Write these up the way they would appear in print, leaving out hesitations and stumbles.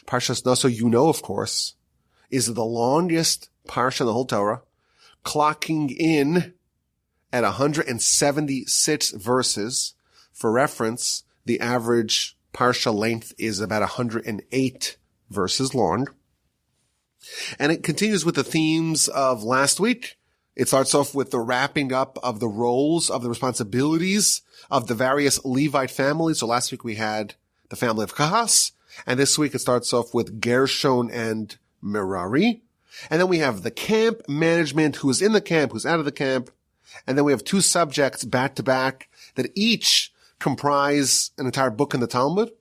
Parshas Nasso, you know, of course, is the longest Parsha in the whole Torah, clocking in at 176 verses. For reference, the average Parsha length is about 108 verses long. And it continues with the themes of last week. It starts off with the wrapping up of the roles, of the responsibilities of the various Levite families. So last week we had the family of Kahas, and this week it starts off with Gershon and Merari. And then we have the camp management, who's in the camp, who's out of the camp. And then we have two subjects back to back that each comprise an entire book in the Talmud.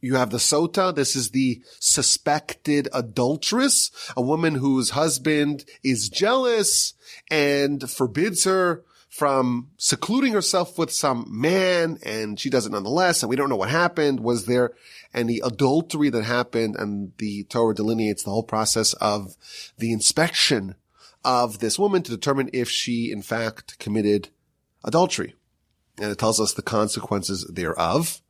You have the Sota. This is the suspected adulteress, a woman whose husband is jealous and forbids her from secluding herself with some man, and she does it nonetheless, and we don't know what happened. Was there any adultery that happened? And the Torah delineates the whole process of the inspection of this woman to determine if she, in fact, committed adultery. And it tells us the consequences thereof.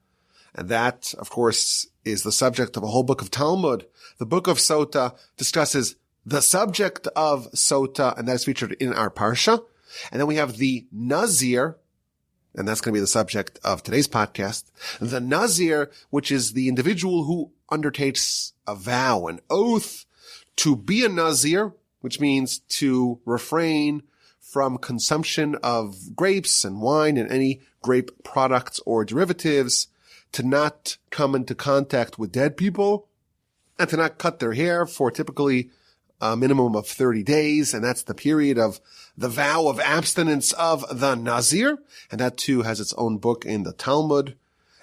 And that, of course, is the subject of a whole book of Talmud. The book of Sota discusses the subject of Sota, and that is featured in our Parsha. And then we have the Nazir, and that's going to be the subject of today's podcast. The Nazir, which is the individual who undertakes a vow, an oath to be a Nazir, which means to refrain from consumption of grapes and wine and any grape products or derivatives, to not come into contact with dead people, and to not cut their hair for typically a minimum of 30 days. And that's the period of the vow of abstinence of the Nazir. And that too has its own book in the Talmud.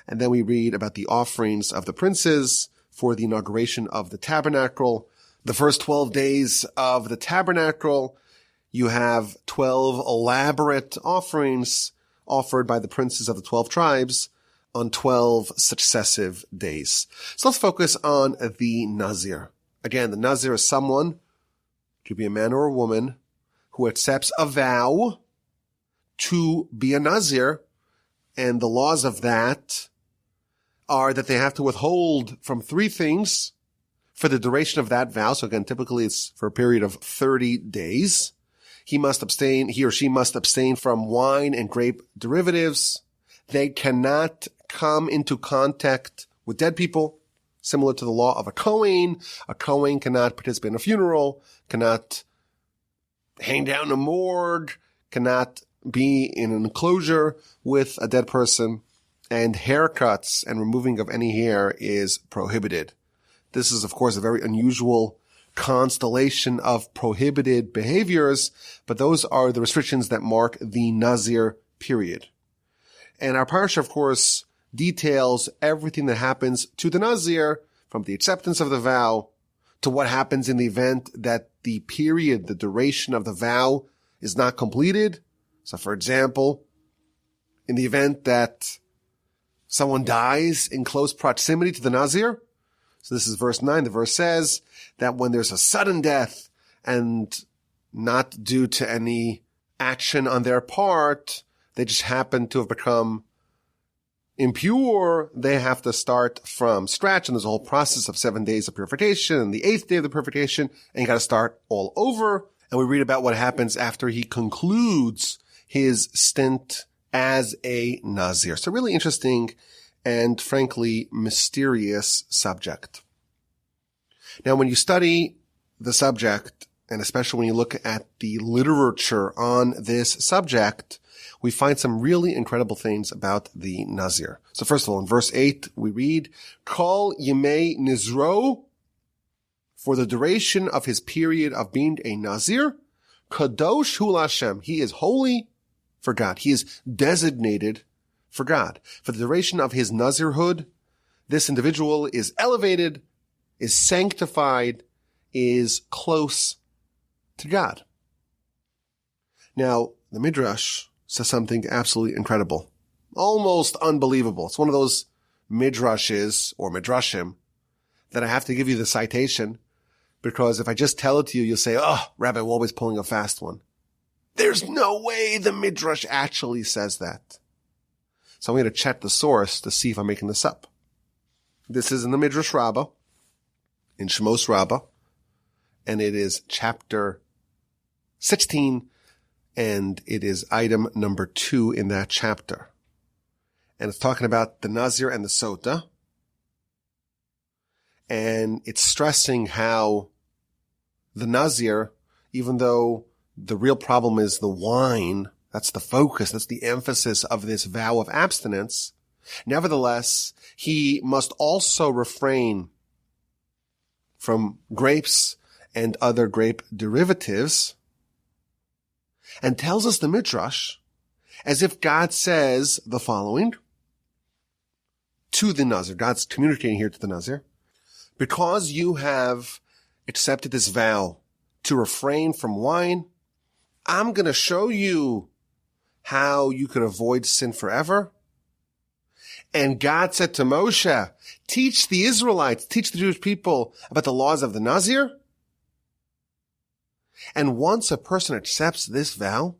And then we read about the offerings of the princes for the inauguration of the tabernacle. The first 12 days of the tabernacle, you have 12 elaborate offerings offered by the princes of the 12 tribes on 12 successive days. So let's focus on the Nazir. Again, the Nazir is someone, it could be a man or a woman, who accepts a vow to be a Nazir, and the laws of that are that they have to withhold from three things for the duration of that vow. So again, typically it's for a period of 30 days. He or she must abstain from wine and grape derivatives. They cannot come into contact with dead people, similar to the law of a Kohen. A Kohen cannot participate in a funeral, cannot hang down a morgue, cannot be in an enclosure with a dead person, and haircuts and removing of any hair is prohibited. This is, of course, a very unusual constellation of prohibited behaviors, but those are the restrictions that mark the Nazir period. And our Parsha, of course, details everything that happens to the Nazir, from the acceptance of the vow to what happens in the event that the period, the duration of the vow is not completed. So, for example, in the event that someone dies in close proximity to the Nazir, so this is verse 9, the verse says that when there's a sudden death and not due to any action on their part, they just happen to have become impure, they have to start from scratch. And there's a whole process of 7 days of purification, and the 8th day of the purification, and you got to start all over. And we read about what happens after he concludes his stint as a Nazir. So really interesting and frankly mysterious subject. Now, when you study the subject, and especially when you look at the literature on this subject, we find some really incredible things about the Nazir. So first of all, in verse 8, we read, Kol Yemei Nizro, for the duration of his period of being a Nazir, Kadosh Hu Hashem, he is holy for God. He is designated for God. For the duration of his Nazirhood, this individual is elevated, is sanctified, is close to God. Now, the Midrash says something absolutely incredible, almost unbelievable. It's one of those midrashes or midrashim that I have to give you the citation, because if I just tell it to you, you'll say, oh, Rabbi Wolbe's pulling a fast one. There's no way the midrash actually says that. So I'm going to check the source to see if I'm making this up. This is in the Midrash Rabbah, in Shemos Rabbah, and it is chapter 16, and it is item number 2 in that chapter. And it's talking about the Nazir and the Sota, and it's stressing how the Nazir, even though the real problem is the wine, that's the focus, that's the emphasis of this vow of abstinence, nevertheless, he must also refrain from grapes and other grape derivatives, and tells us the Midrash as if God says the following to the Nazir. God's communicating here to the Nazir. Because you have accepted this vow to refrain from wine, I'm going to show you how you can avoid sin forever. And God said to Moshe, teach the Israelites, teach the Jewish people about the laws of the Nazir. And once a person accepts this vow,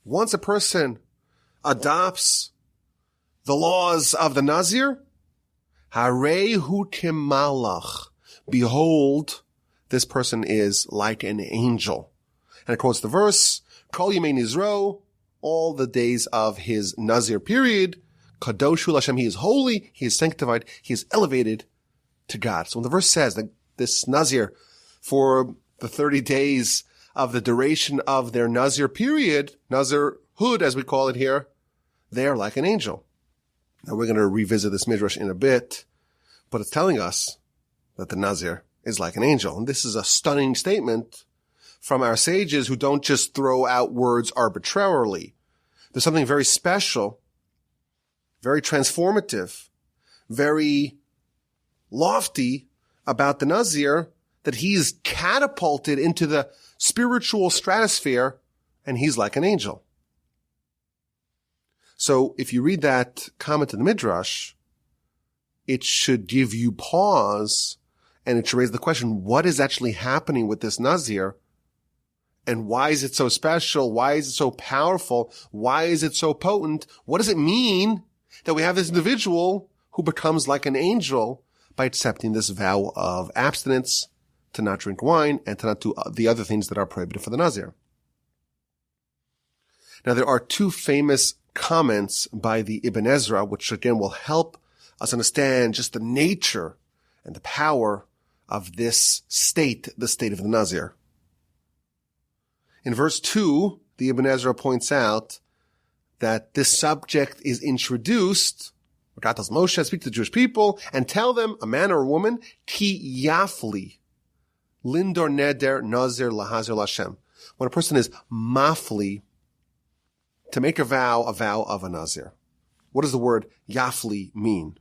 once a person adopts the laws of the Nazir, Harehu Malach, behold, this person is like an angel. And it quotes the verse, Kol Yemei Nizro, all the days of his Nazir period, Kadoshu Lashem, he is holy, he is sanctified, he is elevated to God. So when the verse says that this Nazir, for the 30 days of the duration of their Nazir period, Nazirhood as we call it here, they are like an angel. Now we're going to revisit this Midrash in a bit, but it's telling us that the Nazir is like an angel. And this is a stunning statement from our sages who don't just throw out words arbitrarily. There's something very special, very transformative, very lofty about the Nazir, that he's catapulted into the spiritual stratosphere and he's like an angel. So if you read that comment in the Midrash, it should give you pause and it should raise the question, what is actually happening with this Nazir? And why is it so special? Why is it so powerful? Why is it so potent? What does it mean that we have this individual who becomes like an angel by accepting this vow of abstinence, to not drink wine, and to not do the other things that are prohibited for the Nazir? Now, there are 2 famous comments by the Ibn Ezra, which again will help us understand just the nature and the power of this state, the state of the Nazir. In verse 2, the Ibn Ezra points out that this subject is introduced. God tells Moshe, speak to the Jewish people and tell them, a man or a woman, ki yafli, lindor neder nazir lahazir lashem. When a person is mafli, to make a vow of a Nazir. What does the word yafli mean?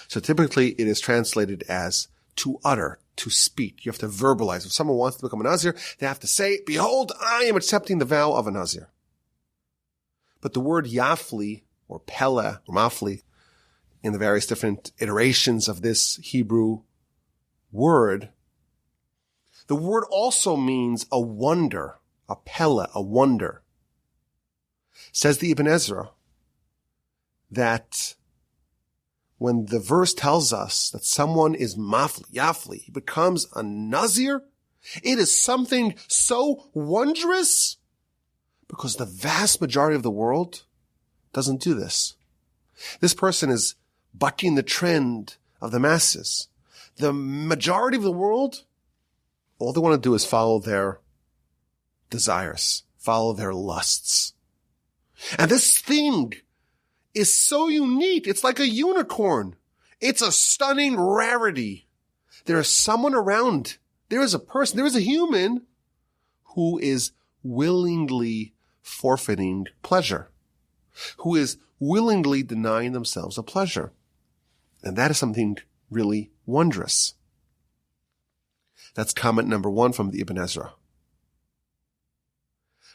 So typically it is translated as to utter, to speak. You have to verbalize. If someone wants to become a Nazir, they have to say, behold, I am accepting the vow of a Nazir. But the word yafli, or pele, or mafli, in the various different iterations of this Hebrew word, the word also means a wonder, a pele, a wonder. Says the Ibn Ezra that when the verse tells us that someone is mafli, yafli, he becomes a Nazir, it is something so wondrous because the vast majority of the world doesn't do this. This person is bucking the trend of the masses. The majority of the world, all they want to do is follow their desires, follow their lusts. And this thing is so unique. It's like a unicorn. It's a stunning rarity. There is someone around. There is a person. There is a human who is willingly forfeiting pleasure, who is willingly denying themselves a pleasure. And that is something really wondrous. That's comment number 1 from the Ibn Ezra.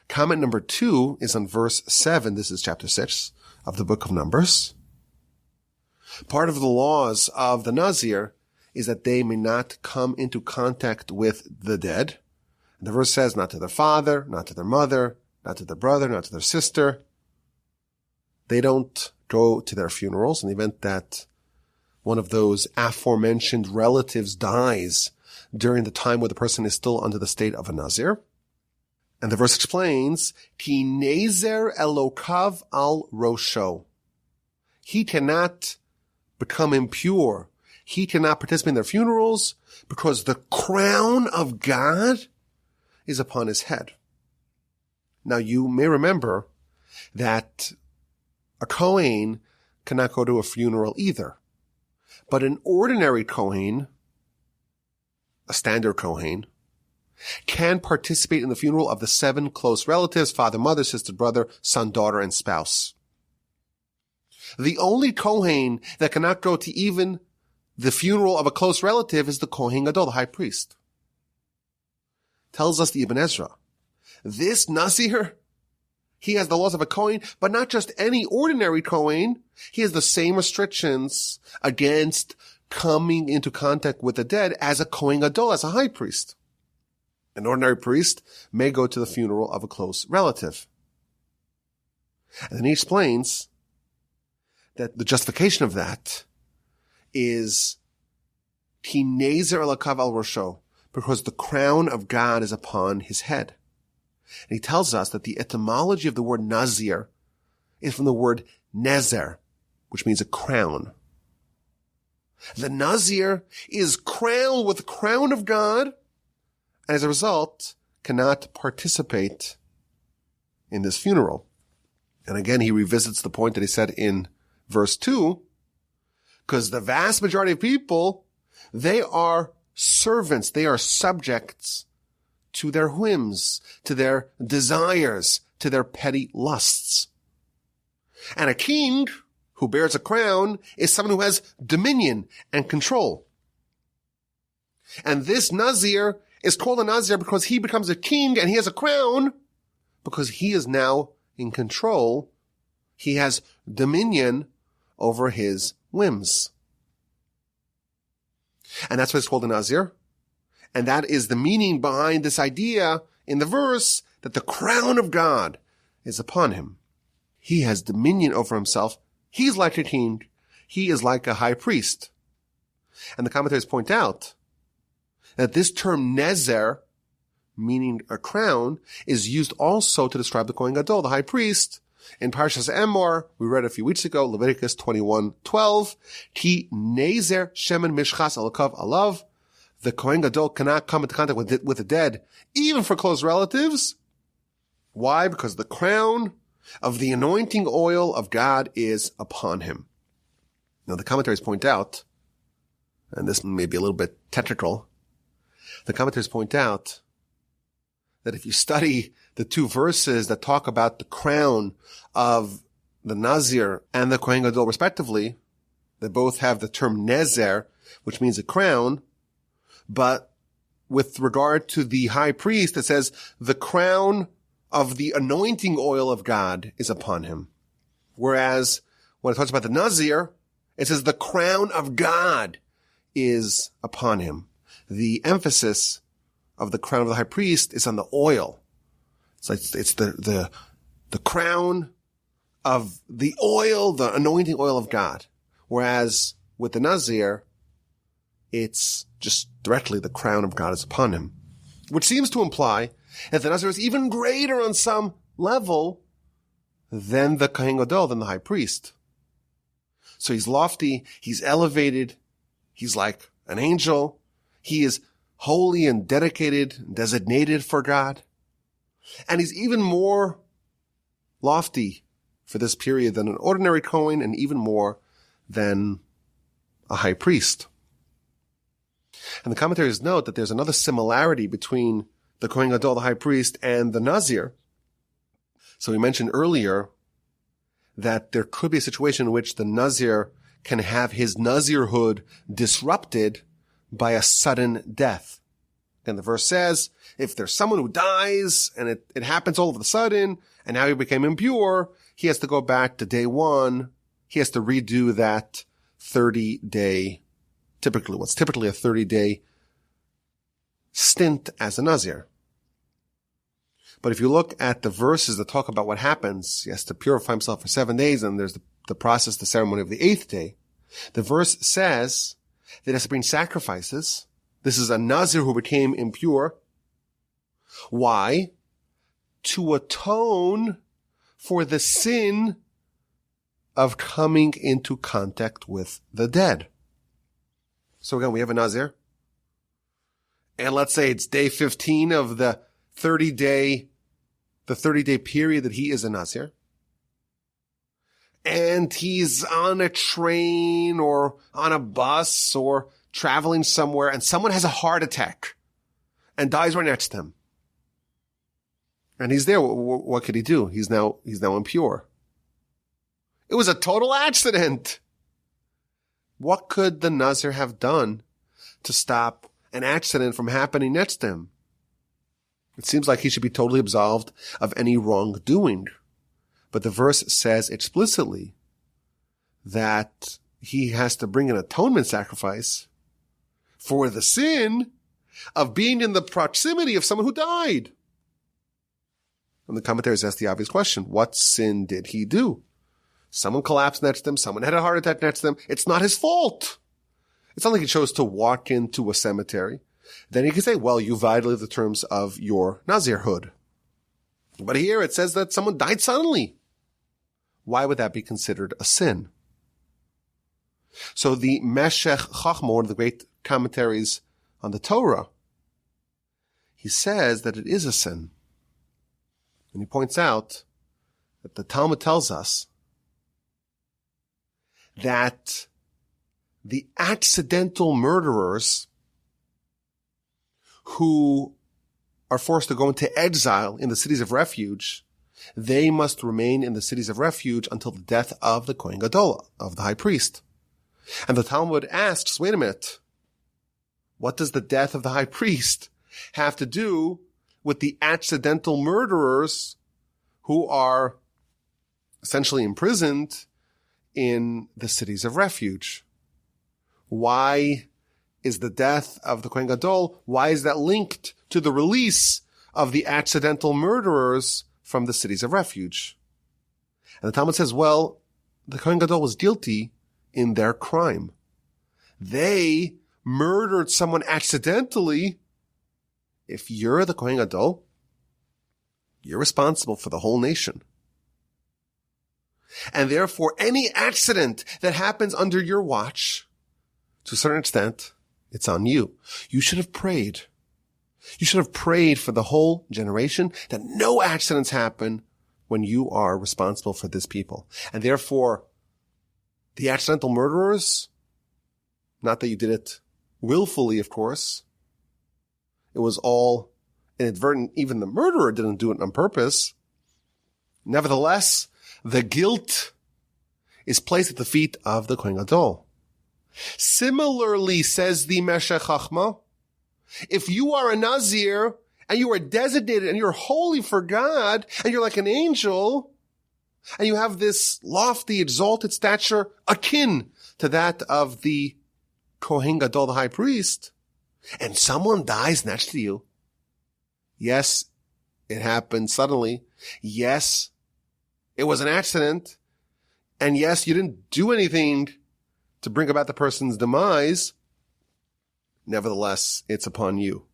Comment number 2 is on verse 7. This is chapter 6 of the book of Numbers. Part of the laws of the Nazir is that they may not come into contact with the dead. And the verse says, not to their father, not to their mother, not to their brother, not to their sister. They don't go to their funerals in the event that one of those aforementioned relatives dies during the time where the person is still under the state of a Nazir. And the verse explains, Ki nezer elokav al rosho. He cannot become impure. He cannot participate in their funerals because the crown of God is upon his head. Now you may remember that a Kohen cannot go to a funeral either. But an ordinary Kohen, a standard Kohen, can participate in the funeral of the 7 close relatives, father, mother, sister, brother, son, daughter, and spouse. The only Kohen that cannot go to even the funeral of a close relative is the Kohen Gadol, the high priest. Tells us the Ibn Ezra. This Nazir, he has the laws of a Kohen, but not just any ordinary Kohen. He has the same restrictions against coming into contact with the dead as a Kohen Gadol, as a high priest. An ordinary priest may go to the funeral of a close relative. And then he explains that the justification of that is Ki nezer elakav al rosho, because the crown of God is upon his head. And he tells us that the etymology of the word Nazir is from the word nezer, which means a crown. The Nazir is crowned with the crown of God, and as a result, cannot participate in this funeral. And again, he revisits the point that he said in verse 2, because the vast majority of people, they are servants, they are subjects to their whims, to their desires, to their petty lusts. And a king who bears a crown is someone who has dominion and control. And this Nazir is called a Nazir because he becomes a king and he has a crown because he is now in control. He has dominion over his whims. And that's why it's called a Nazir. And that is the meaning behind this idea in the verse that the crown of God is upon him. He has dominion over himself. He's like a king. He is like a high priest. And the commentators point out that this term nezer, meaning a crown, is used also to describe the Kohen Gadol, the high priest. In Parsha Emor, we read a few weeks ago, Leviticus 21:12, Ki nezer shemen mishchas alakav alav. The Kohen Gadol cannot come into contact with the dead, even for close relatives. Why? Because the crown of the anointing oil of God is upon him. Now the commentaries point out, and this may be a little bit technical, the commentators point out that if you study the 2 verses that talk about the crown of the Nazir and the Kohen Gadol respectively, they both have the term nezer, which means a crown, but with regard to the high priest, it says the crown of the anointing oil of God is upon him. Whereas when it talks about the Nazir, it says the crown of God is upon him. The emphasis of the crown of the high priest is on the oil. It's the crown of the oil, the anointing oil of God. Whereas with the Nazir, it's just directly the crown of God is upon him. Which seems to imply that the Nazir is even greater on some level than the Kohen Gadol, than the high priest. So he's lofty, he's elevated, he's like an angel, he is holy and dedicated, and designated for God. And he's even more lofty for this period than an ordinary Kohen, and even more than a high priest. And the commentators note that there's another similarity between the Kohen Gadol, the high priest, and the Nazir. So we mentioned earlier that there could be a situation in which the Nazir can have his Nazirhood disrupted by a sudden death. And the verse says, if there's someone who dies and it happens all of a sudden, and now he became impure, he has to go back to day 1. He has to redo that 30-day, what's typically a 30-day stint as a Nazir. But if you look at the verses that talk about what happens, he has to purify himself for 7 days, and there's the process, the ceremony of the 8th day. The verse says that he has to bring sacrifices. This is a Nazir who became impure. Why? To atone for the sin of coming into contact with the dead. So again, we have a Nazir. And let's say it's day 15 of the 30-day period that he is a Nazir. And he's on a train or on a bus or traveling somewhere, and someone has a heart attack and dies right next to him. And he's there. What could he do? He's now impure. It was a total accident. What could the Nazir have done to stop an accident from happening next to him? It seems like he should be totally absolved of any wrongdoing. But the verse says explicitly that he has to bring an atonement sacrifice for the sin of being in the proximity of someone who died. And the commentators ask the obvious question, what sin did he do? Someone collapsed next to him. Someone had a heart attack next to him. It's not his fault. It's not like he chose to walk into a cemetery. Then he can say, well, you violated the terms of your Nazirhood. But here it says that someone died suddenly. Why would that be considered a sin? So the Meshech Chachma, one of the great commentaries on the Torah, he says that it is a sin. And he points out that the Talmud tells us that the accidental murderers who are forced to go into exile in the cities of refuge, they must remain in the cities of refuge until the death of the Kohen Gadol, of the high priest. And the Talmud asks, wait a minute, what does the death of the high priest have to do with the accidental murderers who are essentially imprisoned in the cities of refuge? Why is the death of the Kohen Gadol, why is that linked to the release of the accidental murderers from the cities of refuge? And the Talmud says, well, the Kohen Gadol was guilty in their crime. They murdered someone accidentally. If you're the Kohen Gadol, you're responsible for the whole nation. And therefore, any accident that happens under your watch, to a certain extent, it's on you. You should have prayed. You should have prayed for the whole generation that no accidents happen when you are responsible for this people. And therefore, the accidental murderers, not that you did it willfully, of course. It was all inadvertent. Even the murderer didn't do it on purpose. Nevertheless, the guilt is placed at the feet of the Kohen Gadol. Similarly, says the Meshech Chachma, if you are a Nazir and you are designated and you're holy for God and you're like an angel and you have this lofty, exalted stature akin to that of the Kohen Gadol, the high priest, and someone dies next to you. Yes, it happened suddenly. Yes, it was an accident. And yes, you didn't do anything to bring about the person's demise. Nevertheless, it's upon you.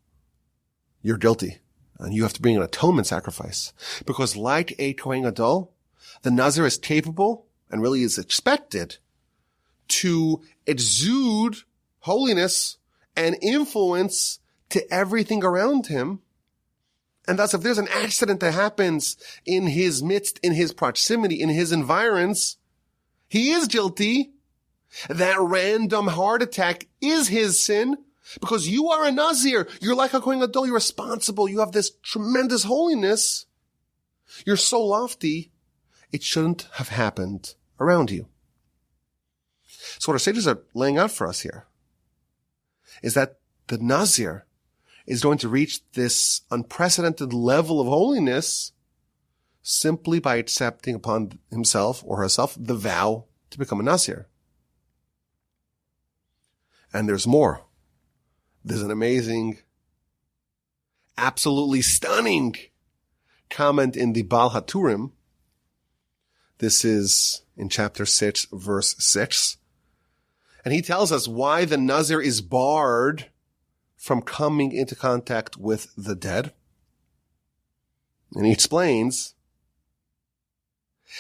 You're guilty. And you have to bring an atonement sacrifice. Because like a Kohen Gadol, the Nazir is capable and really is expected to exude holiness and influence to everything around him. And thus, if there's an accident that happens in his midst, in his proximity, in his environs, he is guilty. That random heart attack is his sin because you are a Nazir. You're like a Kohen Gadol. You're responsible. You have this tremendous holiness. You're so lofty. It shouldn't have happened around you. So what our sages are laying out for us here is that the Nazir is going to reach this unprecedented level of holiness simply by accepting upon himself or herself the vow to become a Nazir. And there's more. There's an amazing, absolutely stunning comment in the Baal HaTurim. This is in chapter 6, verse 6. And he tells us why the Nazir is barred from coming into contact with the dead. And he explains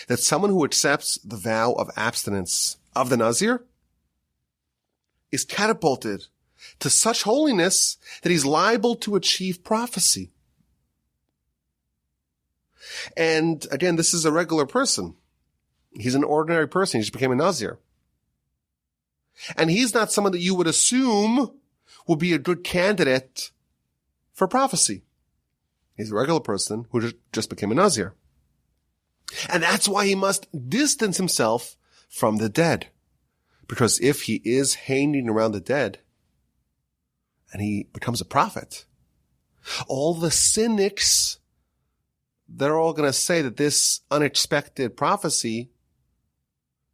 that someone who accepts the vow of abstinence of the Nazir is catapulted to such holiness that he's liable to achieve prophecy. And again, this is a regular person. He's an ordinary person. He just became a Nazir. And he's not someone that you would assume would be a good candidate for prophecy. He's a regular person who just became a Nazir. And that's why he must distance himself from the dead. Because if he is hanging around the dead and he becomes a prophet, all the cynics, they're all going to say that this unexpected prophecy,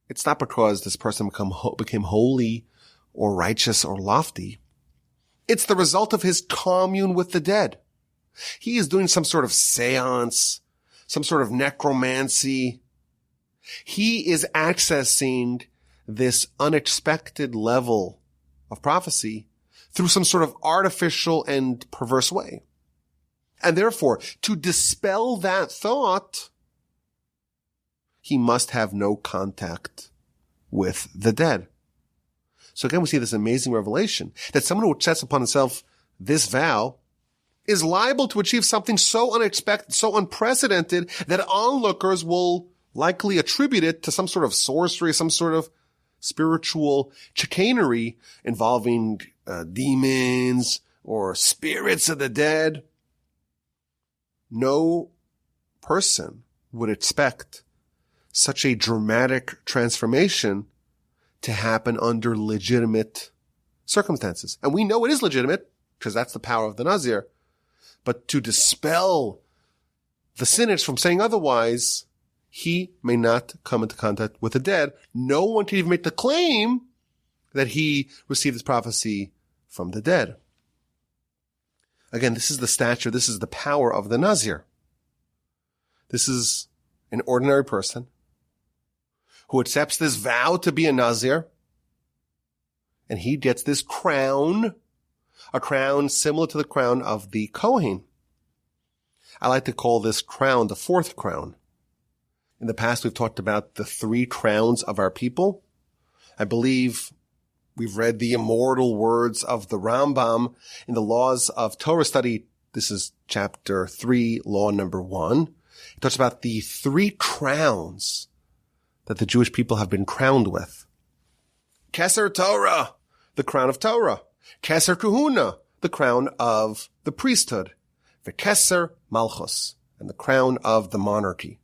it's not because this person became holy or righteous or lofty. It's the result of his commune with the dead. He is doing some sort of seance, some sort of necromancy. He is accessing this unexpected level of prophecy through some sort of artificial and perverse way. And therefore, to dispel that thought, he must have no contact with the dead. So again, we see this amazing revelation that someone who sets upon himself this vow is liable to achieve something so unexpected, so unprecedented, that onlookers will likely attribute it to some sort of sorcery, some sort of spiritual chicanery involving demons or spirits of the dead. No person would expect such a dramatic transformation to happen under legitimate circumstances. And we know it is legitimate because that's the power of the Nazir. But to dispel the cynics from saying otherwise, he may not come into contact with the dead. No one can even make the claim that he received this prophecy from the dead. Again, this is the stature, this is the power of the Nazir. This is an ordinary person who accepts this vow to be a Nazir, and he gets this crown, a crown similar to the crown of the Kohen. I like to call this crown the fourth crown. In the past, we've talked about the three crowns of our people. I believe we've read the immortal words of the Rambam in the Laws of Torah Study. This is chapter 3, law number 1. It talks about the three crowns that the Jewish people have been crowned with. Keser Torah, the crown of Torah. Keser Kahuna, the crown of the priesthood. V'Keser Malchus, and the crown of the monarchy.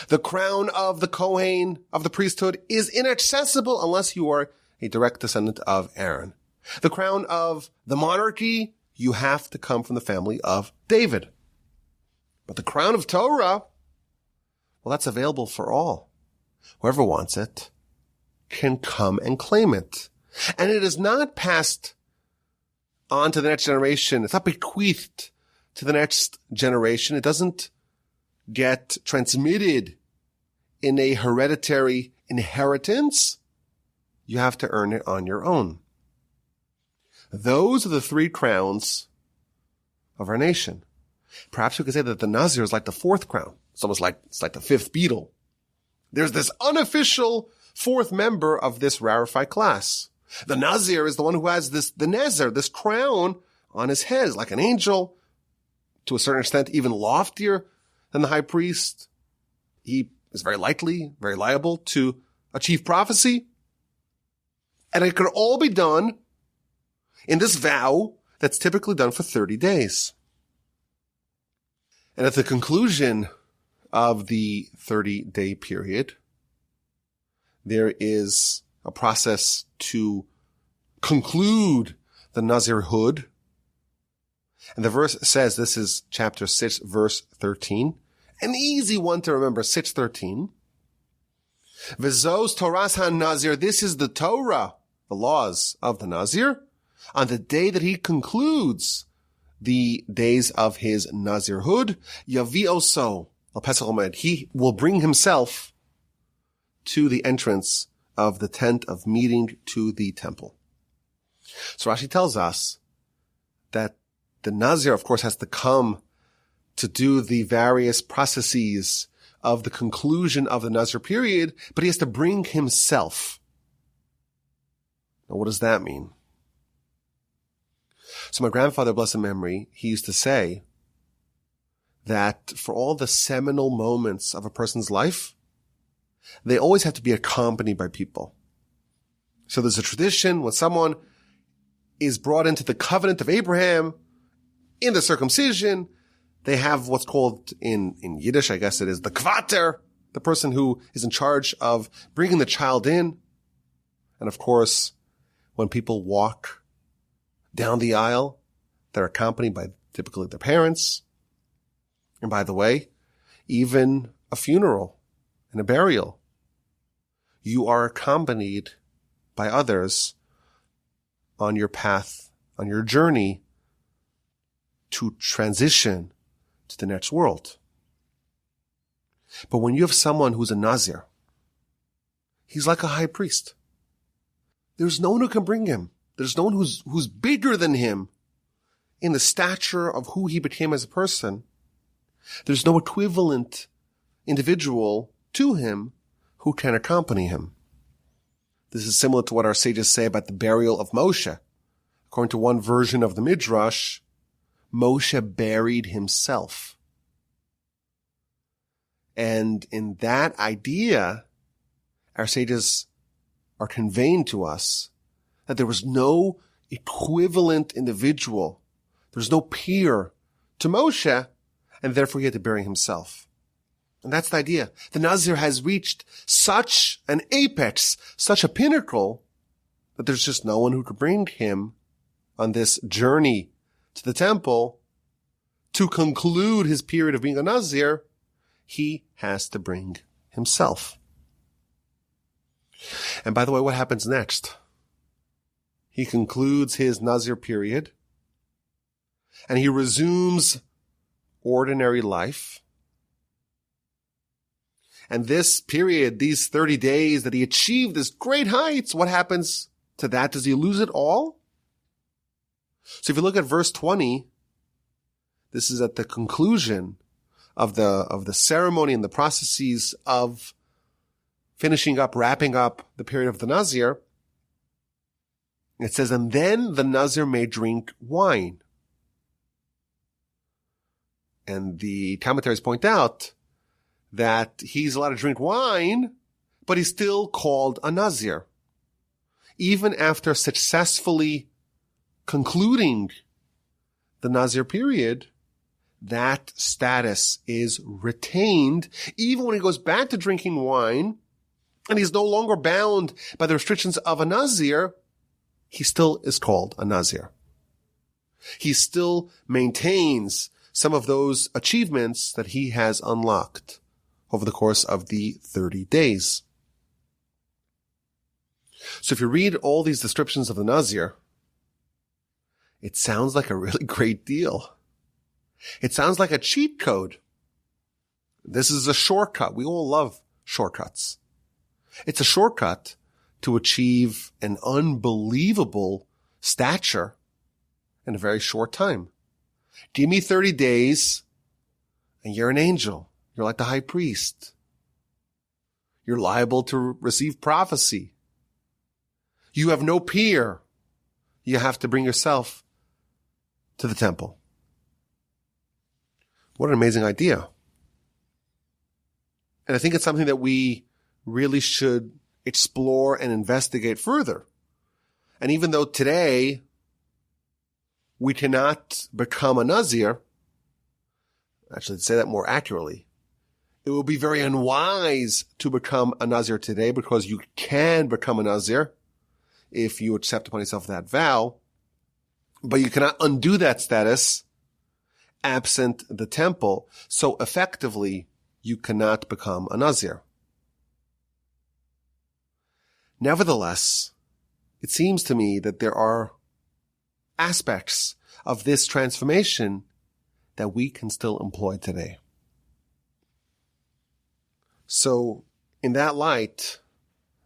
The crown of the Kohen, of the priesthood, is inaccessible unless you are a direct descendant of Aaron. The crown of the monarchy, you have to come from the family of David. But the crown of Torah, well, that's available for all. Whoever wants it can come and claim it. And it is not passed on to the next generation. It's not bequeathed to the next generation. It doesn't get transmitted in a hereditary inheritance. You have to earn it on your own. Those are the three crowns of our nation. Perhaps we could say that the Nazir is like the fourth crown. It's almost like, it's like the fifth beetle. There's this unofficial fourth member of this rarefied class. The Nazir is the one who has the Nazir, this crown on his head, like an angel, to a certain extent even loftier than the high priest. He is very likely, very liable to achieve prophecy. And it could all be done in this vow that's typically done for 30 days. And at the conclusion of the 30-day period, there is a process to conclude the Nazirhood. And the verse says, this is chapter 6, verse 13. An easy one to remember, 6:13. V'zos Toras ha-Nazir, this is the Torah, the laws of the Nazir, on the day that he concludes the days of his Nazirhood, Yavi Oso, al Pesach Omed, he will bring himself to the entrance of the tent of meeting to the temple. So Rashi tells us that the Nazir, of course, has to come to do the various processes of the conclusion of the Nazir period, but he has to bring himself. Now, what does that mean? So my grandfather, blessed memory, he used to say that for all the seminal moments of a person's life, they always have to be accompanied by people. So there's a tradition when someone is brought into the covenant of Abraham in the circumcision, they have what's called in Yiddish, I guess it is the kvater, the person who is in charge of bringing the child in. And of course, when people walk down the aisle, they're accompanied by typically their parents. And by the way, even a funeral and a burial, you are accompanied by others on your path, on your journey to transition to the next world. But when you have someone who's a Nazir, he's like a high priest. There's no one who can bring him. There's no one who's bigger than him in the stature of who he became as a person. There's no equivalent individual to him who can accompany him. This is similar to what our sages say about the burial of Moshe. According to one version of the Midrash, Moshe buried himself. And in that idea, our sages are conveying to us that there was no equivalent individual. There's no peer to Moshe, and therefore he had to bury himself. And that's the idea. The Nazir has reached such an apex, such a pinnacle, that there's just no one who could bring him on this journey to the temple to conclude his period of being a Nazir. He has to bring himself. And by the way, what happens next? He concludes his Nazir period and he resumes ordinary life. And this period, these 30 days that he achieved this great heights, what happens to that? Does he lose it all? So if you look at verse 20, this is at the conclusion of the ceremony and the processes of finishing up, wrapping up the period of the Nazir. It says, and then the Nazir may drink wine. And the commentaries point out that he's allowed to drink wine, but he's still called a Nazir. Even after successfully concluding the Nazir period, that status is retained even when he goes back to drinking wine and he's no longer bound by the restrictions of a Nazir. He still is called a Nazir. He still maintains some of those achievements that he has unlocked over the course of the 30 days. So if you read all these descriptions of the Nazir, it sounds like a really great deal. It sounds like a cheat code. This is a shortcut. We all love shortcuts. It's a shortcut to achieve an unbelievable stature in a very short time. Give me 30 days and you're an angel. You're like the high priest. You're liable to receive prophecy. You have no peer. You have to bring yourself to the temple. What an amazing idea. And I think it's something that we really should explore and investigate further. And even though today we cannot become a Nazir, actually to say that more accurately, it would be very unwise to become a Nazir today because you can become a Nazir if you accept upon yourself that vow, but you cannot undo that status absent the temple. So effectively, you cannot become a Nazir. Nevertheless, it seems to me that there are aspects of this transformation that we can still employ today. So, in that light,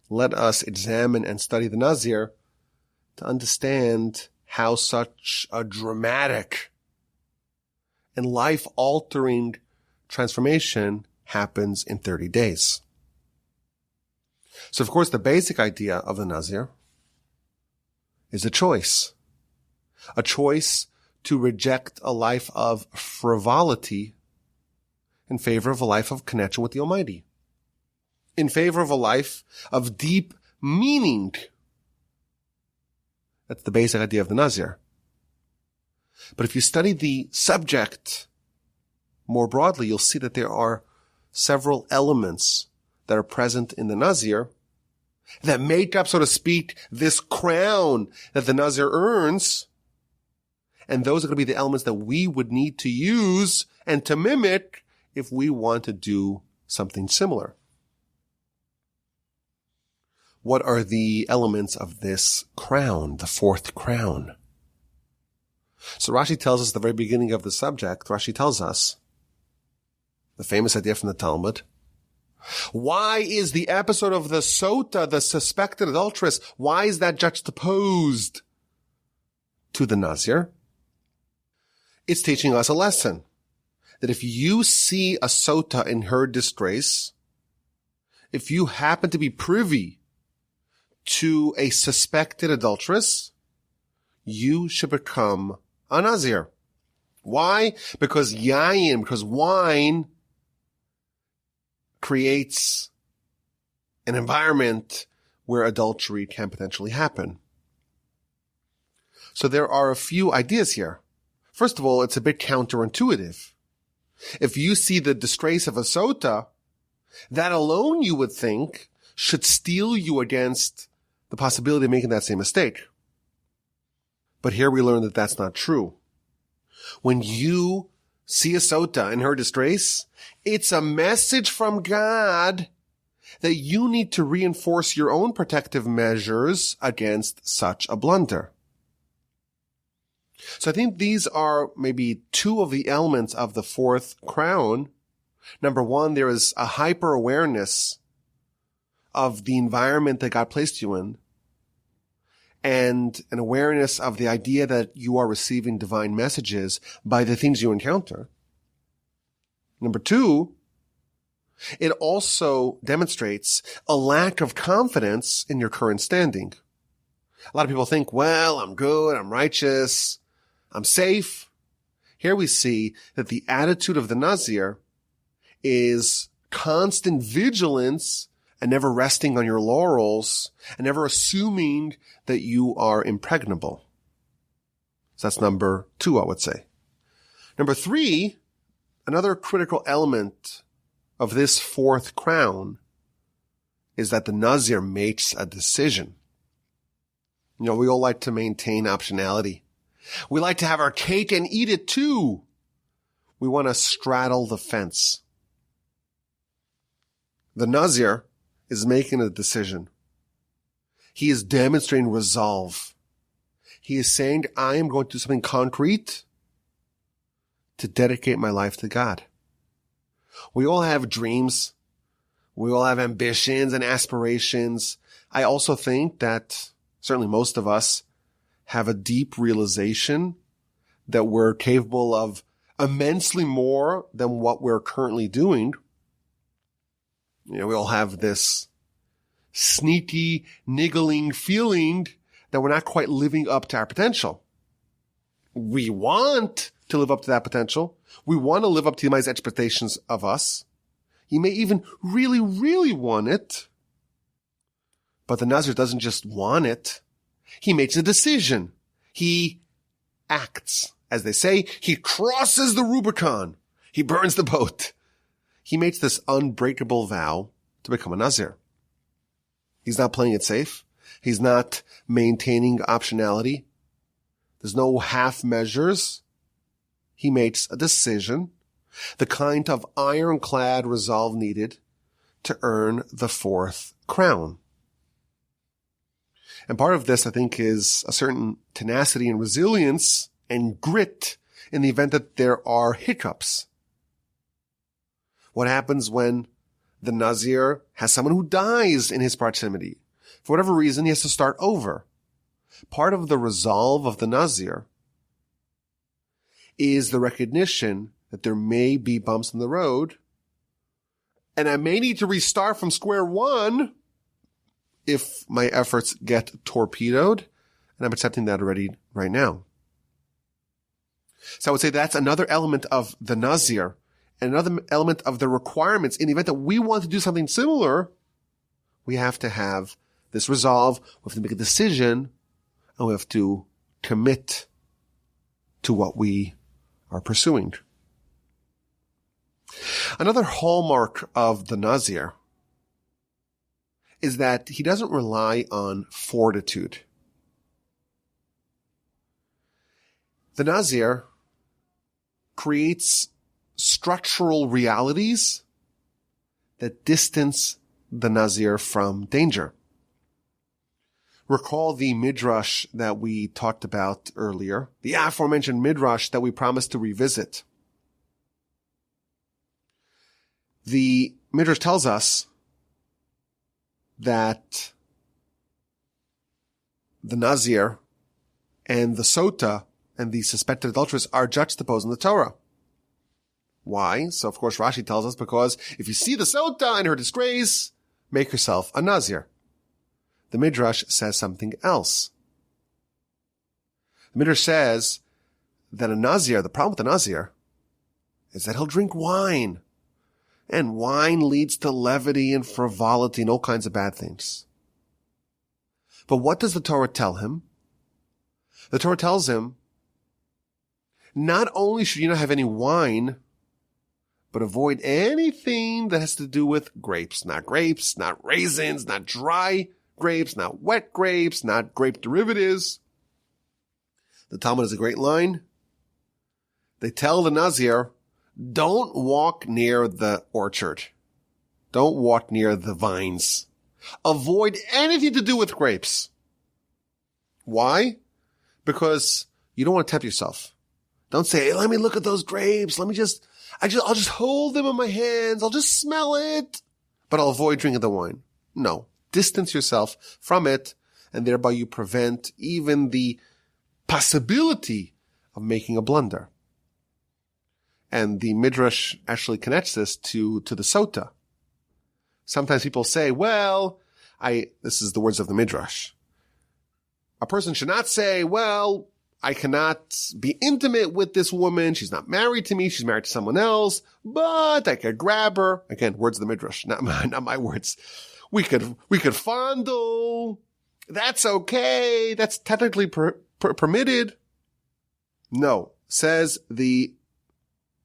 let us examine and study the Nazir to understand how such a dramatic and life-altering transformation happens in 30 days. So, of course, the basic idea of the Nazir is a choice to reject a life of frivolity in favor of a life of connection with the Almighty, in favor of a life of deep meaning. That's the basic idea of the Nazir. But if you study the subject more broadly, you'll see that there are several elements that are present in the Nazir that make up, so to speak, this crown that the Nazir earns. And those are going to be the elements that we would need to use and to mimic if we want to do something similar. What are the elements of this crown, the fourth crown? So Rashi tells us at the very beginning of the subject, Rashi tells us the famous idea from the Talmud. Why is the episode of the Sota, the suspected adulteress, why is that juxtaposed to the Nazir? It's teaching us a lesson that if you see a Sota in her disgrace, if you happen to be privy to a suspected adulteress, you should become a Nazir. Why? Because wine creates an environment where adultery can potentially happen. So there are a few ideas here. First of all, it's a bit counterintuitive. If you see the disgrace of a Sota, that alone you would think should steel you against the possibility of making that same mistake. But here we learn that that's not true. When you see a Sota in her disgrace, it's a message from God that you need to reinforce your own protective measures against such a blunder. So I think these are maybe two of the elements of the fourth crown. Number one, there is a hyper awareness of the environment that God placed you in, and an awareness of the idea that you are receiving divine messages by the things you encounter. Number two, it also demonstrates a lack of confidence in your current standing. A lot of people think, well, I'm good, I'm righteous, I'm safe. Here we see that the attitude of the Nazir is constant vigilance and never resting on your laurels and never assuming that you are impregnable. So that's number two, I would say. Number three, another critical element of this fourth crown is that the Nazir makes a decision. You know, we all like to maintain optionality. We like to have our cake and eat it too. We want to straddle the fence. The Nazir is making a decision. He is demonstrating resolve. He is saying, I am going to do something concrete to dedicate my life to God. We all have dreams. We all have ambitions and aspirations. I also think that certainly most of us have a deep realization that we're capable of immensely more than what we're currently doing. You know, we all have this sneaky, niggling feeling that we're not quite living up to our potential. We want to live up to that potential. We want to live up to Almighty's expectations of us. You may even really, really want it. But the Nazir doesn't just want it. He makes a decision. He acts. As they say, he crosses the Rubicon. He burns the boat. He makes this unbreakable vow to become a Nazir. He's not playing it safe. He's not maintaining optionality. There's no half measures. He makes a decision, the kind of ironclad resolve needed to earn the fourth crown. And part of this, I think, is a certain tenacity and resilience and grit in the event that there are hiccups. What happens when the Nazir has someone who dies in his proximity. For whatever reason, he has to start over. Part of the resolve of the Nazir is the recognition that there may be bumps in the road, and I may need to restart from square one if my efforts get torpedoed, and I'm accepting that already right now. So I would say that's another element of the Nazir, and another element of the requirements. In the event that we want to do something similar, we have to have this resolve, we have to make a decision, and we have to commit to what we are pursuing. Another hallmark of the Nazir is that he doesn't rely on fortitude. The Nazir creates structural realities that distance the Nazir from danger. Recall the midrash that we talked about earlier, the aforementioned midrash that we promised to revisit. The midrash tells us that the Nazir and the Sota and the suspected adulteress are juxtaposed in the Torah. Why? So, of course, Rashi tells us because if you see the Sota in her disgrace, make yourself a Nazir. The Midrash says something else. The Midrash says that a Nazir, the problem with the Nazir, is that he'll drink wine. And wine leads to levity and frivolity and all kinds of bad things. But what does the Torah tell him? The Torah tells him, not only should you not have any wine, but avoid anything that has to do with grapes, not raisins, not dry grapes, not wet grapes, not grape derivatives. The Talmud has a great line. They tell the Nazir, don't walk near the orchard. Don't walk near the vines. Avoid anything to do with grapes. Why? Because you don't want to tempt yourself. Don't say, hey, let me look at those grapes. I'll just hold them in my hands. I'll just smell it, but I'll avoid drinking the wine. No. Distance yourself from it, and thereby you prevent even the possibility of making a blunder. And the Midrash actually connects this to the Sota. Sometimes people say, this is the words of the Midrash. A person should not say, I cannot be intimate with this woman. She's not married to me. She's married to someone else, but I could grab her. Again, words of the Midrash, not my words. We could fondle. That's okay. That's technically permitted. No, says the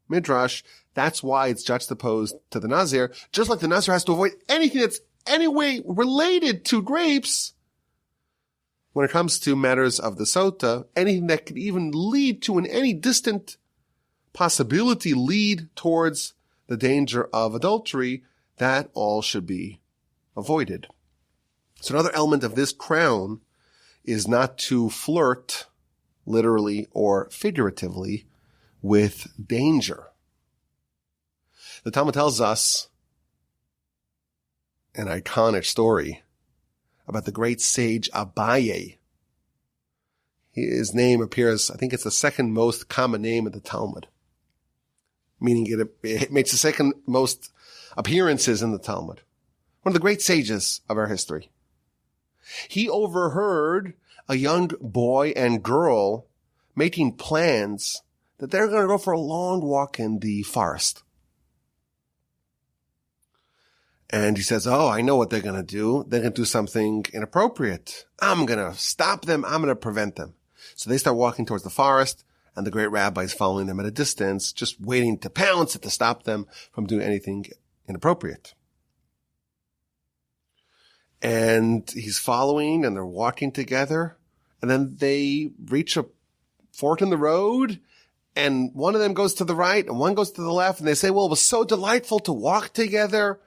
Midrash, that's why it's juxtaposed to the Nazir. Just like the Nazir has to avoid anything that's any way related to grapes. When it comes to matters of the Sota, anything that could even lead to in any distant possibility lead towards the danger of adultery, that all should be avoided. So another element of this crown is not to flirt, literally or figuratively, with danger. The Talmud tells us an iconic story about the great sage Abaye. His name appears, I think it's the second most common name in the Talmud, meaning it makes the second most appearances in the Talmud. One of the great sages of our history. He overheard a young boy and girl making plans that they're going to go for a long walk in the forest. And he says, I know what they're going to do. They're going to do something inappropriate. I'm going to stop them. I'm going to prevent them. So they start walking towards the forest, and the great rabbi is following them at a distance, just waiting to pounce to stop them from doing anything inappropriate. And he's following, and they're walking together, and then they reach a fork in the road, and one of them goes to the right, and one goes to the left, and they say, it was so delightful to walk together,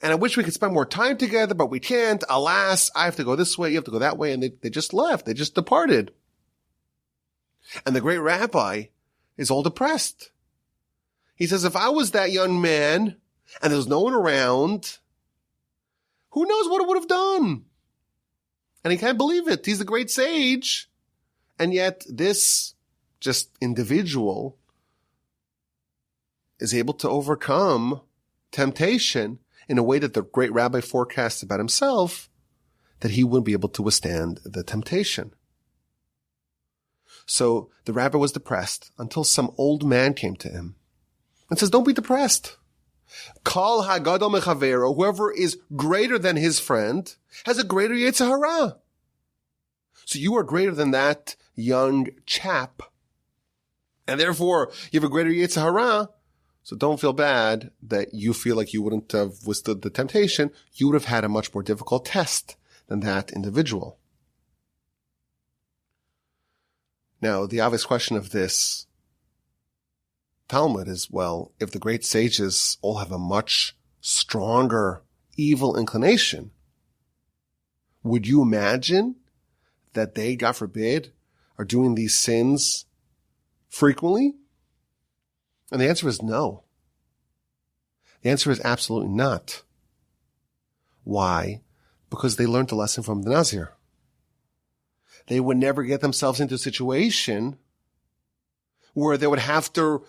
and I wish we could spend more time together, but we can't. Alas, I have to go this way, you have to go that way, and they just left. They just departed. And the great rabbi is all depressed. He says, if I was that young man, and there's no one around, who knows what it would have done? And he can't believe it. He's a great sage. And yet this just individual is able to overcome temptation in a way that the great rabbi forecasts about himself, that he wouldn't be able to withstand the temptation. So the rabbi was depressed until some old man came to him and says, don't be depressed. Kol hagadol mechavero, whoever is greater than his friend, has a greater yetzer hara. So you are greater than that young chap. And therefore, you have a greater yetzer hara. So don't feel bad that you feel like you wouldn't have withstood the temptation. You would have had a much more difficult test than that individual. Now, the obvious question of this Talmud is, well, if the great sages all have a much stronger evil inclination, would you imagine that they, God forbid, are doing these sins frequently? And the answer is no. The answer is absolutely not. Why? Because they learned the lesson from the Nazir. They would never get themselves into a situation where they would have to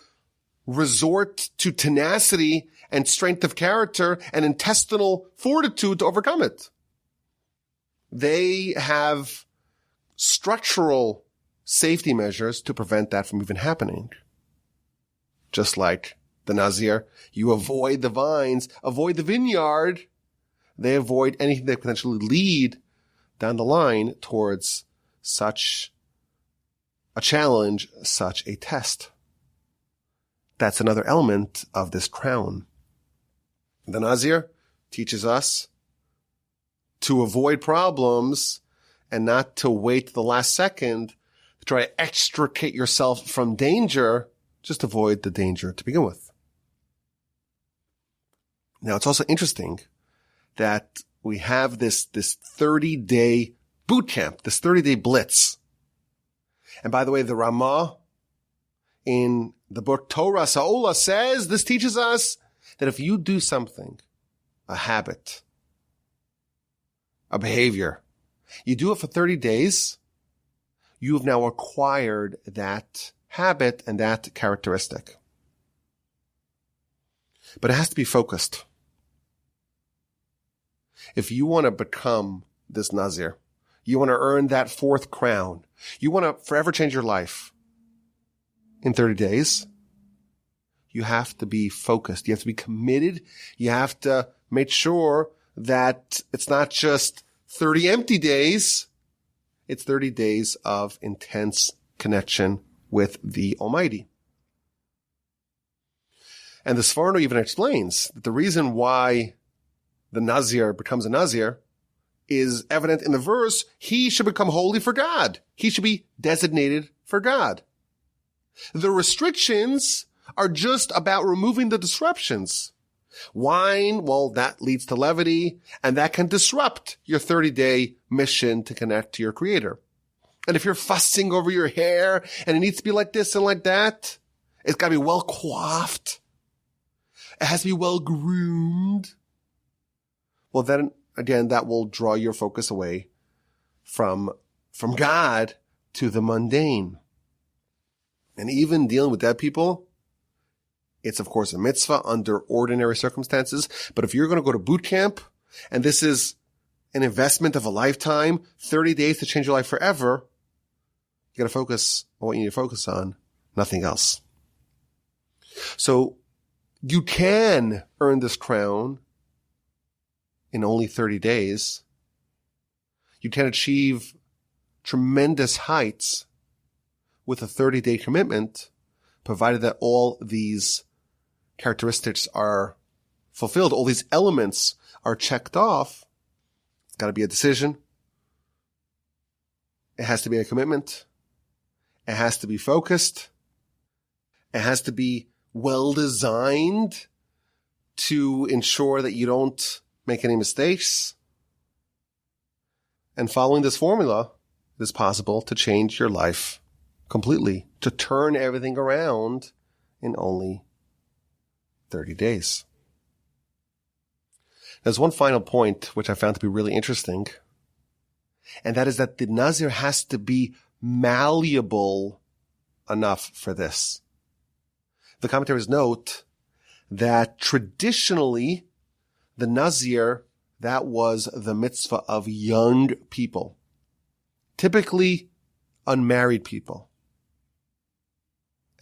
resort to tenacity and strength of character and intestinal fortitude to overcome it. They have structural safety measures to prevent that from even happening. Just like the Nazir, you avoid the vines, avoid the vineyard. They avoid anything that could potentially lead down the line towards such a challenge, such a test. That's another element of this crown. The Nazir teaches us to avoid problems and not to wait to the last second to try to extricate yourself from danger. Just avoid the danger to begin with. Now, it's also interesting that we have this 30-day boot camp, this 30-day blitz. And by the way, the Ramah in the book Torah Sa'ola says, this teaches us that if you do something, a habit, a behavior, you do it for 30 days, you have now acquired that habit and that characteristic. But it has to be focused. If you want to become this Nazir, you want to earn that fourth crown, you want to forever change your life in 30 days, you have to be focused. You have to be committed. You have to make sure that it's not just 30 empty days. It's 30 days of intense connection with the Almighty. And the Sforno even explains that the reason why the Nazir becomes a Nazir is evident in the verse, he should become holy for God. He should be designated for God. The restrictions are just about removing the disruptions. Wine, well, that leads to levity, and that can disrupt your 30-day mission to connect to your Creator. And if you're fussing over your hair, and it needs to be like this and like that, it's got to be well coiffed. It has to be well groomed. Well, then again, that will draw your focus away from God to the mundane. And even dealing with dead people, it's of course a mitzvah under ordinary circumstances. But if you're going to go to boot camp, and this is an investment of a lifetime, 30 days to change your life forever, you got to focus on what you need to focus on, nothing else. So you can earn this crown in only 30 days. You can achieve tremendous heights with a 30-day commitment, provided that all these characteristics are fulfilled, all these elements are checked off. It's got to be a decision. It has to be a commitment. It has to be focused. It has to be well designed to ensure that you don't make any mistakes. And following this formula, it is possible to change your life completely, to turn everything around in only 30 days. There's one final point which I found to be really interesting, and that is that the Nazir has to be malleable enough for this. The commentaries note that traditionally the Nazir, that was the mitzvah of young people, typically unmarried people.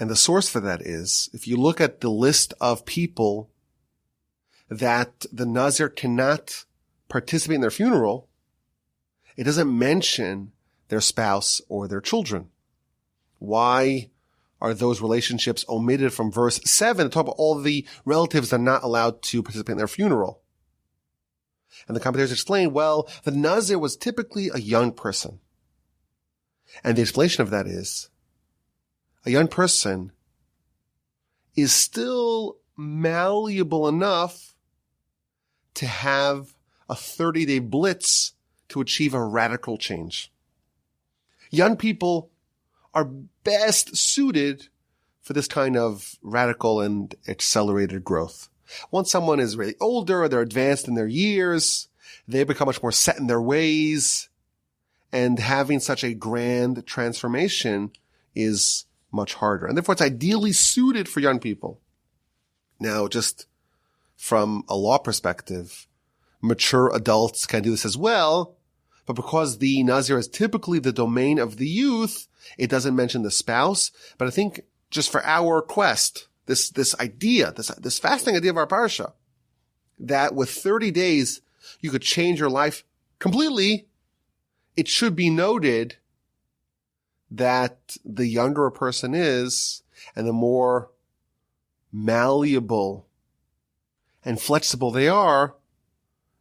And the source for that is, if you look at the list of people that the Nazir cannot participate in their funeral, it doesn't mention their spouse or their children. Why are those relationships omitted from verse 7 to talk about all the relatives that are not allowed to participate in their funeral? And the commentators explain, well, the Nazir was typically a young person. And the explanation of that is, a young person is still malleable enough to have a 30-day blitz to achieve a radical change. Young people are best suited for this kind of radical and accelerated growth. Once someone is really older, or they're advanced in their years, they become much more set in their ways, and having such a grand transformation is much harder. And therefore, it's ideally suited for young people. Now, just from a law perspective, mature adults can do this as well, but because the Nazir is typically the domain of the youth, it doesn't mention the spouse. But I think just for our quest, this fasting idea of our Parsha, that with 30 days, you could change your life completely, it should be noted that the younger a person is, and the more malleable and flexible they are,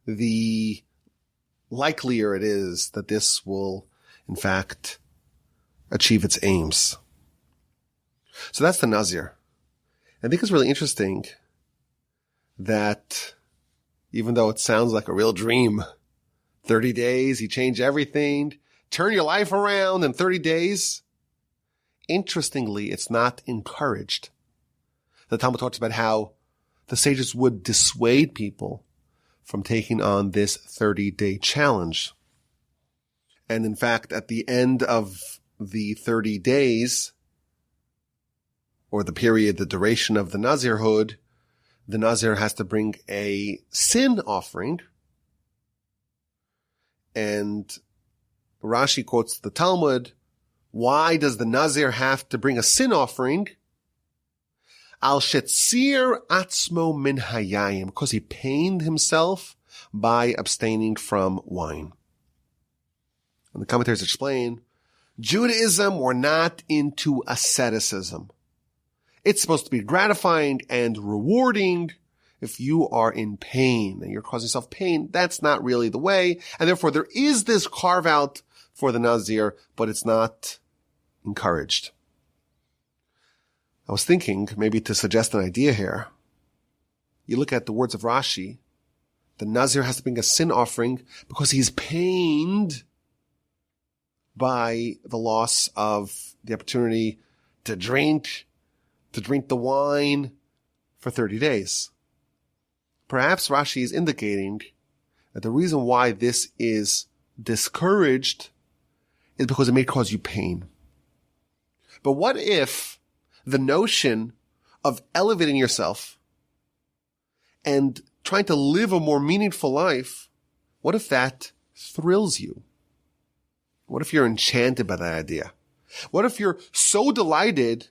the likelier it is that this will, in fact, achieve its aims. So that's the Nazir. I think it's really interesting that even though it sounds like a real dream, 30 days, you change everything, turn your life around in 30 days. Interestingly, it's not encouraged. The Talmud talks about how the sages would dissuade people from taking on this 30-day challenge. And in fact, at the end of the 30 days, or the period, the duration of the Nazirhood, the Nazir has to bring a sin offering. And Rashi quotes the Talmud, why does the Nazir have to bring a sin offering? Al shetzir atzmo min hayayim, because he pained himself by abstaining from wine. And the commentators explain, Judaism were not into asceticism. It's supposed to be gratifying and rewarding. If you are in pain and you're causing yourself pain, that's not really the way. And therefore there is this carve out for the Nazir, but it's not encouraged. I was thinking maybe to suggest an idea here. You look at the words of Rashi, the Nazir has to bring a sin offering because he's pained by the loss of the opportunity to drink the wine for 30 days. Perhaps Rashi is indicating that the reason why this is discouraged is because it may cause you pain. But what if the notion of elevating yourself and trying to live a more meaningful life, what if that thrills you? What if you're enchanted by that idea? What if you're so delighted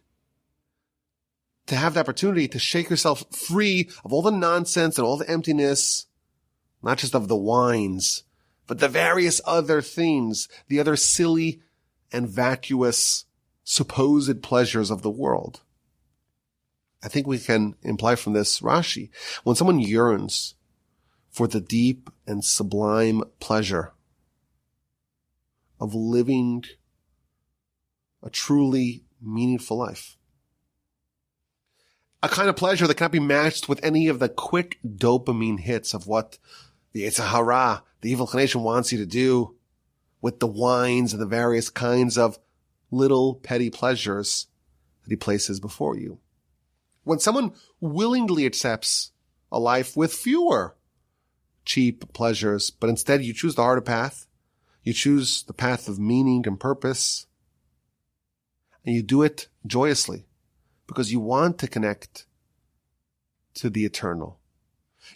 to have the opportunity to shake yourself free of all the nonsense and all the emptiness, not just of the wines, but the various other things, the other silly and vacuous supposed pleasures of the world? I think we can imply from this Rashi, when someone yearns for the deep and sublime pleasure of living a truly meaningful life, a kind of pleasure that cannot be matched with any of the quick dopamine hits of what the Yetzer Hara, the evil inclination, wants you to do with the wines and the various kinds of little petty pleasures that he places before you. When someone willingly accepts a life with fewer cheap pleasures, but instead you choose the harder path. You choose the path of meaning and purpose. And you do it joyously because you want to connect to the eternal.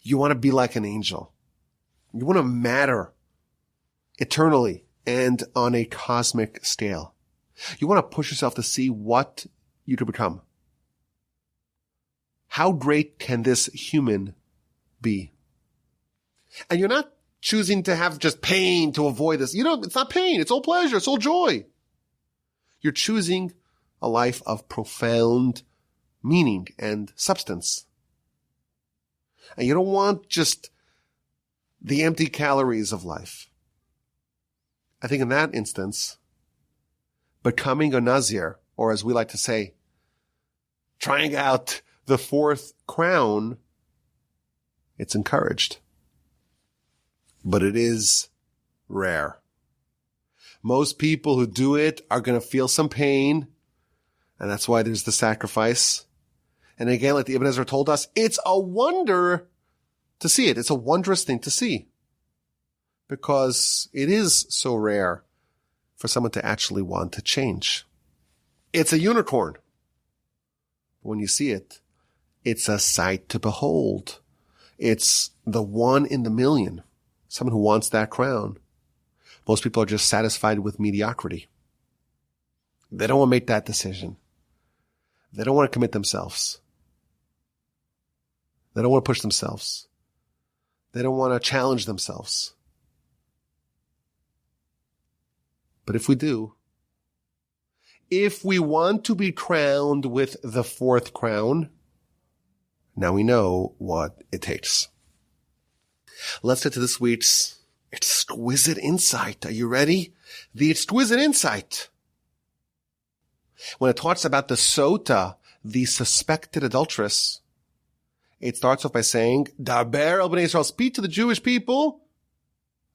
You want to be like an angel. You want to matter eternally and on a cosmic scale. You want to push yourself to see what you could become. How great can this human be? And you're not choosing to have just pain to avoid this. It's not pain. It's all pleasure. It's all joy. You're choosing a life of profound meaning and substance. And you don't want just the empty calories of life. I think in that instance, becoming a Nazir, or as we like to say, trying out the fourth crown, it's encouraged. But it is rare. Most people who do it are going to feel some pain, and that's why there's the sacrifice. And again, like the Ibn Ezra told us, it's a wonder to see it. It's a wondrous thing to see. Because it is so rare for someone to actually want to change. It's a unicorn. When you see it, it's a sight to behold. It's the one in the million. Someone who wants that crown. Most people are just satisfied with mediocrity. They don't want to make that decision. They don't want to commit themselves. They don't want to push themselves. They don't want to challenge themselves. But if we do, if we want to be crowned with the fourth crown, now we know what it takes. Let's get to this week's exquisite insight. Are you ready? The exquisite insight. When it talks about the sota, the suspected adulteress, it starts off by saying, Daber el bnei Yisrael, speak to the Jewish people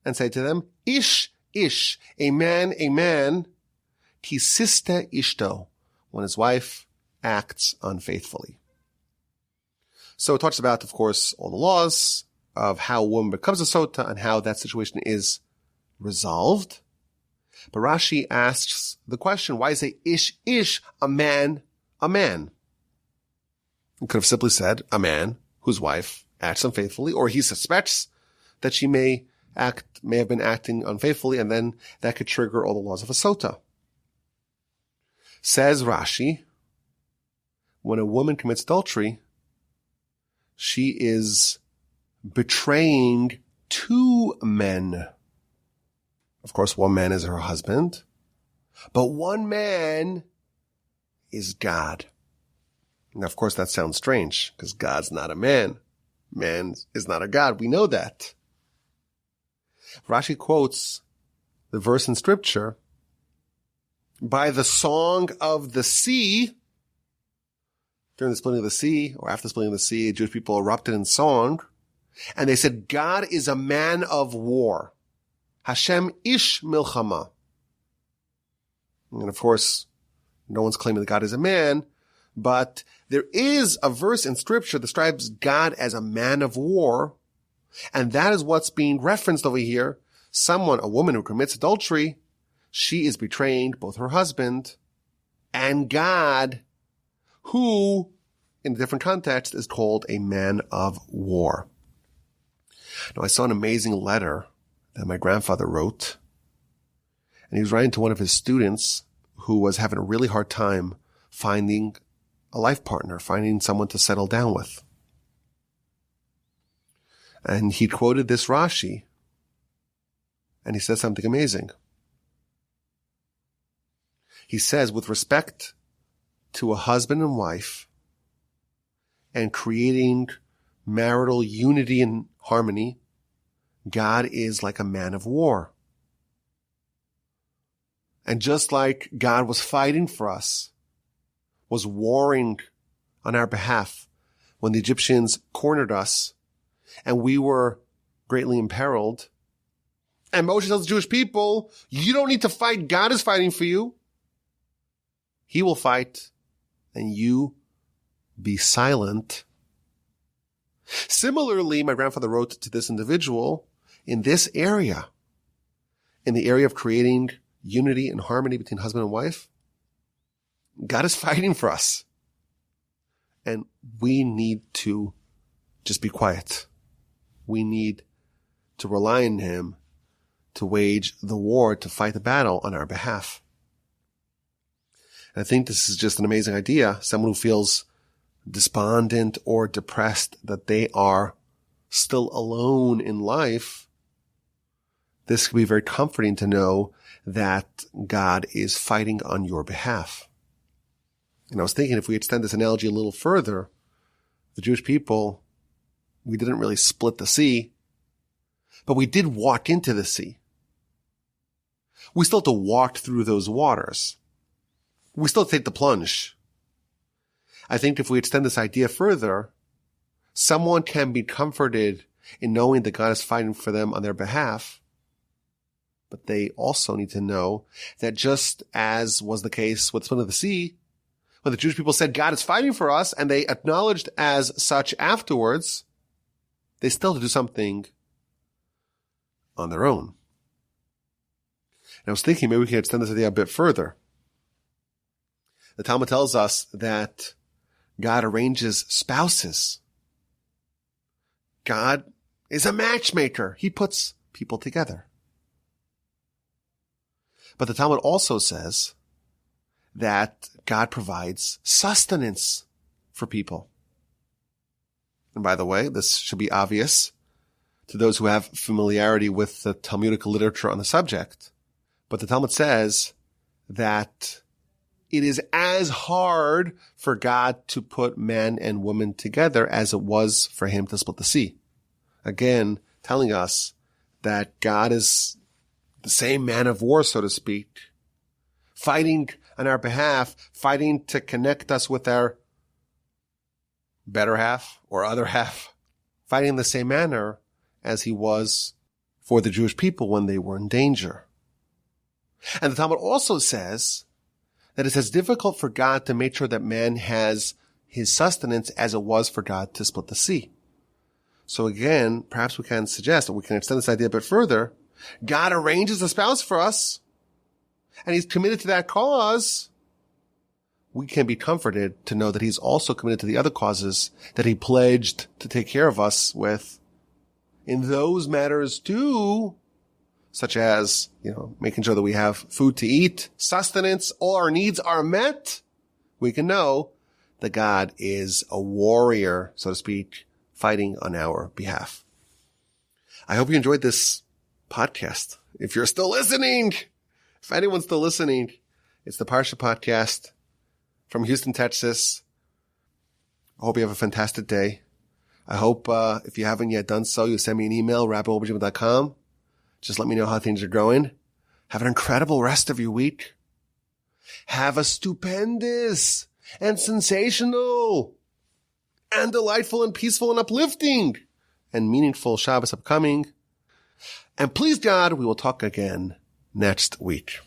and say to them, Ish, a man, kisiste ishto, when his wife acts unfaithfully. So it talks about, of course, all the laws of how a woman becomes a sota and how that situation is resolved. But Rashi asks the question, why is it ish, a man? He could have simply said, a man whose wife acts unfaithfully, or he suspects that she may have been acting unfaithfully, and then that could trigger all the laws of a sota. Says Rashi, when a woman commits adultery, she is betraying two men. Of course, one man is her husband, but one man is God. Now, of course, that sounds strange because God's not a man. Man is not a God. We know that. Rashi quotes the verse in scripture, by the song of the sea. During the splitting of the sea, or after the splitting of the sea, Jewish people erupted in song, and they said, God is a man of war. Hashem ish milchama. And of course, no one's claiming that God is a man, but there is a verse in scripture that describes God as a man of war, and that is what's being referenced over here. A woman who commits adultery, she is betraying both her husband and God, who, in a different context, is called a man of war. Now, I saw an amazing letter that my grandfather wrote, and he was writing to one of his students who was having a really hard time finding a life partner, finding someone to settle down with. And he quoted this Rashi, and he said something amazing. He says, with respect to a husband and wife and creating marital unity and harmony, God is like a man of war. And just like God was fighting for us, was warring on our behalf when the Egyptians cornered us and we were greatly imperiled, and Moshe tells the Jewish people, you don't need to fight, God is fighting for you. He will fight, and you be silent. Similarly, my grandfather wrote to this individual in this area, in the area of creating unity and harmony between husband and wife. God is fighting for us. And we need to just be quiet. We need to rely on him to wage the war, to fight the battle on our behalf. And I think this is just an amazing idea. Someone who feels despondent or depressed that they are still alone in life, this can be very comforting to know that God is fighting on your behalf. And I was thinking, if we extend this analogy a little further, the Jewish people, we didn't really split the sea, but we did walk into the sea. We still have to walk through those waters. We still take the plunge. I think if we extend this idea further, someone can be comforted in knowing that God is fighting for them on their behalf, but they also need to know that just as was the case with the split of the sea, when the Jewish people said God is fighting for us and they acknowledged as such afterwards, they still have to do something on their own. And I was thinking maybe we can extend this idea a bit further. The Talmud tells us that God arranges spouses. God is a matchmaker. He puts people together. But the Talmud also says that God provides sustenance for people. And by the way, this should be obvious to those who have familiarity with the Talmudic literature on the subject. But the Talmud says that it is as hard for God to put man and woman together as it was for him to split the sea. Again, telling us that God is the same man of war, so to speak, fighting on our behalf, fighting to connect us with our better half or other half, fighting in the same manner as he was for the Jewish people when they were in danger. And the Talmud also says that it's as difficult for God to make sure that man has his sustenance as it was for God to split the sea. So again, perhaps we can suggest that we can extend this idea a bit further. God arranges a spouse for us, and he's committed to that cause. We can be comforted to know that he's also committed to the other causes that he pledged to take care of us with in those matters too, such as, making sure that we have food to eat, sustenance, all our needs are met. We can know that God is a warrior, so to speak, fighting on our behalf. I hope you enjoyed this podcast. If you're still listening, if anyone's still listening, it's the Parsha podcast from Houston, Texas. I hope you have a fantastic day. I hope, if you haven't yet done so, you send me an email, rabbi@gmail.com. Just let me know how things are going. Have an incredible rest of your week. Have a stupendous and sensational and delightful and peaceful and uplifting and meaningful Shabbos upcoming. And please God, we will talk again next week.